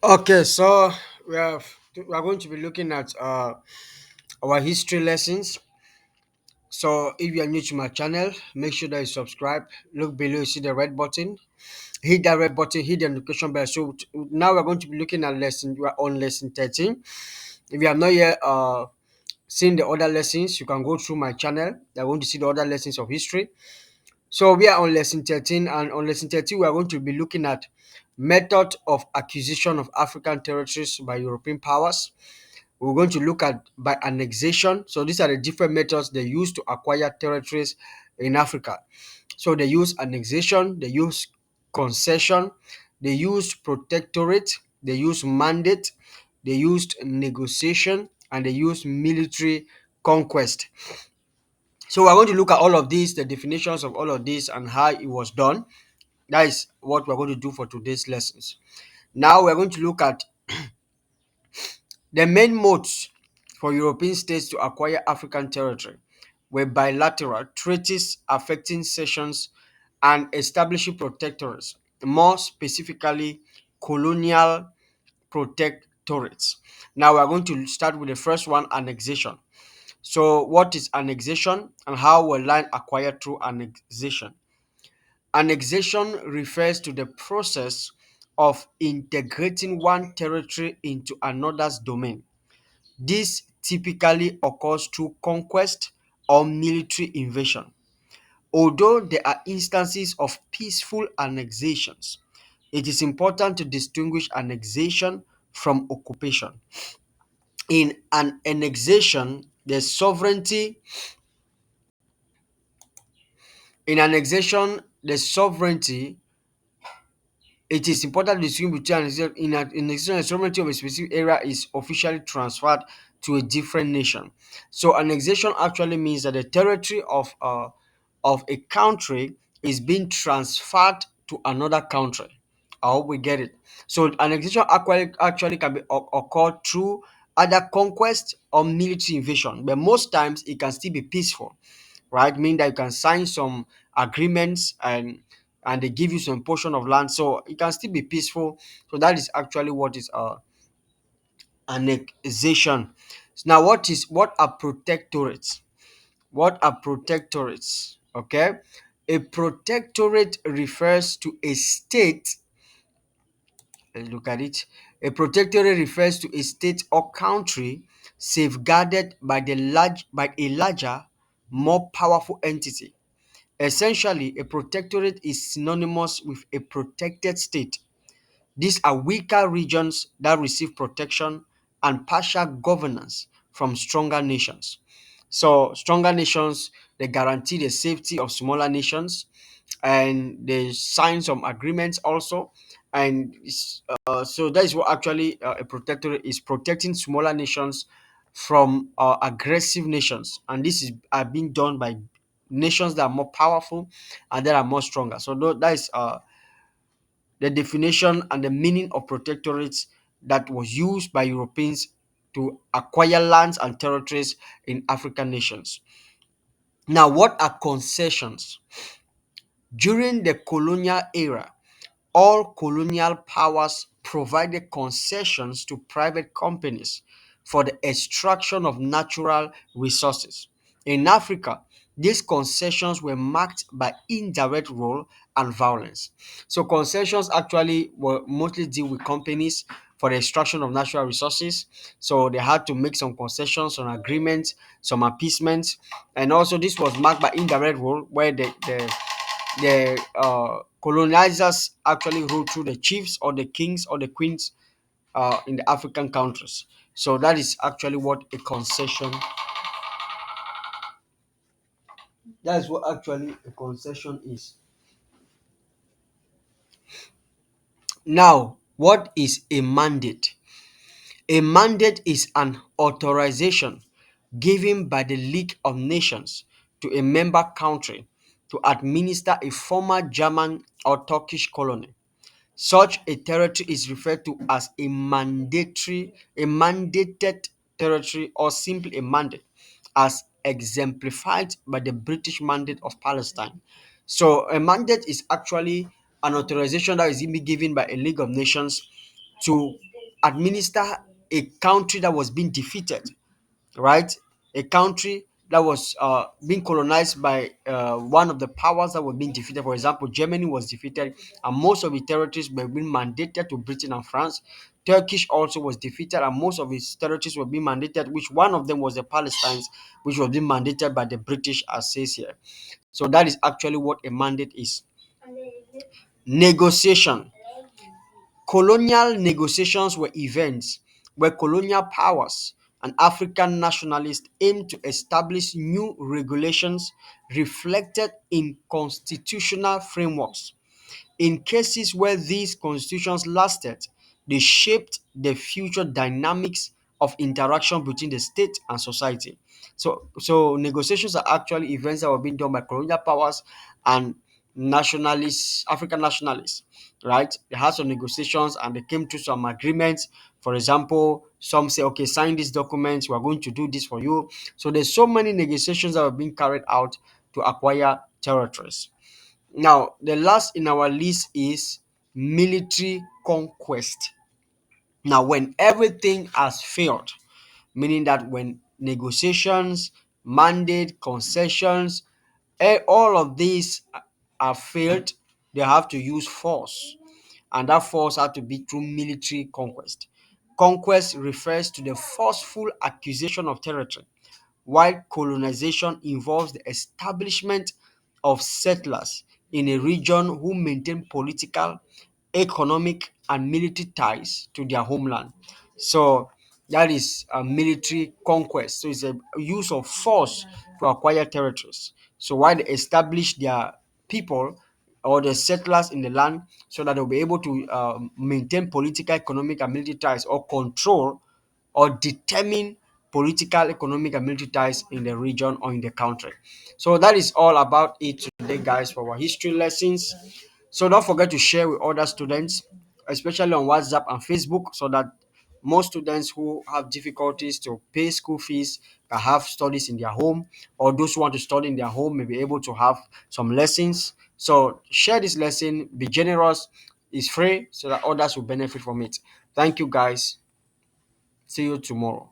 Okay, so we are going to be looking at our history lessons. So if you are new to my channel, make sure that you subscribe. Look below, you see the red button. Hit that red button, hit the notification bell. So now we're going to be looking at lesson. We are on lesson 13. If you have not yet seen the other lessons, you can go through my channel. You're going to see the other lessons of history. So we are on lesson 13, and on lesson 13, we are going to be looking at method of acquisition of African territories by European powers. We're going to look at by annexation. So these are the different methods they use to acquire territories in Africa. So they use annexation, they use concession, they use protectorate, they use mandate, they used negotiation, and they use military conquest. So we're going to look at all of these, the definitions of all of this, and how it was done. That is what we're going to do for today's lessons. Now we're going to look at the main modes for European states to acquire African territory were bilateral treaties affecting cessions and establishing protectorates, more specifically colonial protectorates. Now we're going to start with the first one, annexation. So what is annexation and how will land acquired through annexation? Annexation refers to the process of integrating one territory into another's domain. This typically occurs through conquest or military invasion. Although there are instances of peaceful annexations, it is important to distinguish annexation from occupation. In an annexation, the sovereignty in annexation, the sovereignty it is important to distinguish between annexation and sovereignty of a specific area is officially transferred to a different nation. So annexation actually means that the territory of a country is being transferred to another country. I hope we get it. So annexation actually can be occurred through either conquest or military invasion, but most times it can still be peaceful, right? Meaning that you can sign some agreements and they give you some portion of land, so it can still be peaceful. So that is actually what is annexation. Now, what are protectorates? What are protectorates? Okay, a protectorate refers to a state. Let's look at it. A protectorate refers to a state or country safeguarded by a larger, more powerful entity. Essentially, a protectorate is synonymous with a protected state. These are weaker regions that receive protection and partial governance from stronger nations. So, stronger nations, they guarantee the safety of smaller nations, and they sign some agreements also. And so that is what actually a protectorate is, protecting smaller nations from aggressive nations. And this is being done by nations that are more powerful and that are more stronger. So that is the definition and the meaning of protectorates that was used by Europeans to acquire lands and territories in African nations. Now, what are concessions? During the colonial era, all colonial powers provided concessions to private companies for the extraction of natural resources. In Africa, these concessions were marked by indirect rule and violence. So concessions actually were mostly deal with companies for the extraction of natural resources. So they had to make some concessions, some agreements, some appeasements, and also this was marked by indirect rule, where the colonizers actually ruled through the chiefs or the kings or the queens in the African countries. So that is actually what a concession. That is what actually a concession is. Now, what is a mandate? A mandate is an authorization given by the League of Nations to a member country to administer a former German or Turkish colony. Such a territory is referred to as a mandated territory, or simply a mandate, as exemplified by the British Mandate of Palestine. So a mandate is actually an authorization that is being given by a League of Nations to administer a country that was being defeated, right? A country that was being colonized by one of the powers that were being defeated. For example, Germany was defeated, and most of its territories were being mandated to Britain and France. Turkish also was defeated, and most of its territories were being mandated, which one of them was the Palestine, which was being mandated by the British, as says here. So that is actually what a mandate is. Negotiation. Colonial negotiations were events where colonial powers and African nationalists aimed to establish new regulations reflected in constitutional frameworks. In cases where these constitutions lasted, they shaped the future dynamics of interaction between the state and society. So negotiations are actually events that were being done by colonial powers and nationalists, African nationalists, right? They had some negotiations and they came to some agreements. For example, some say, okay, sign these documents, we are going to do this for you. So there's so many negotiations that are being carried out to acquire territories. Now, the last in our list is military conquest. Now, when everything has failed, meaning that when negotiations, mandate, concessions, all of these are failed, they have to use force. And that force had to be through military conquest. Conquest refers to the forceful acquisition of territory, while colonization involves the establishment of settlers in a region who maintain political, economic, and military ties to their homeland. So that is a military conquest. So it's a use of force to acquire territories. So while they establish their people or the settlers in the land so that they'll be able to maintain political, economic, and military ties or control or determine political, economic, and military ties in the region or in the country. So that is all about it today, guys, for our history lessons. So don't forget to share with other students, especially on WhatsApp and Facebook, so that most students who have difficulties to pay school fees can have studies in their home, or those who want to study in their home may be able to have some lessons. So share this lesson, be generous, it's free, so that others will benefit from it. Thank you, guys. See you tomorrow.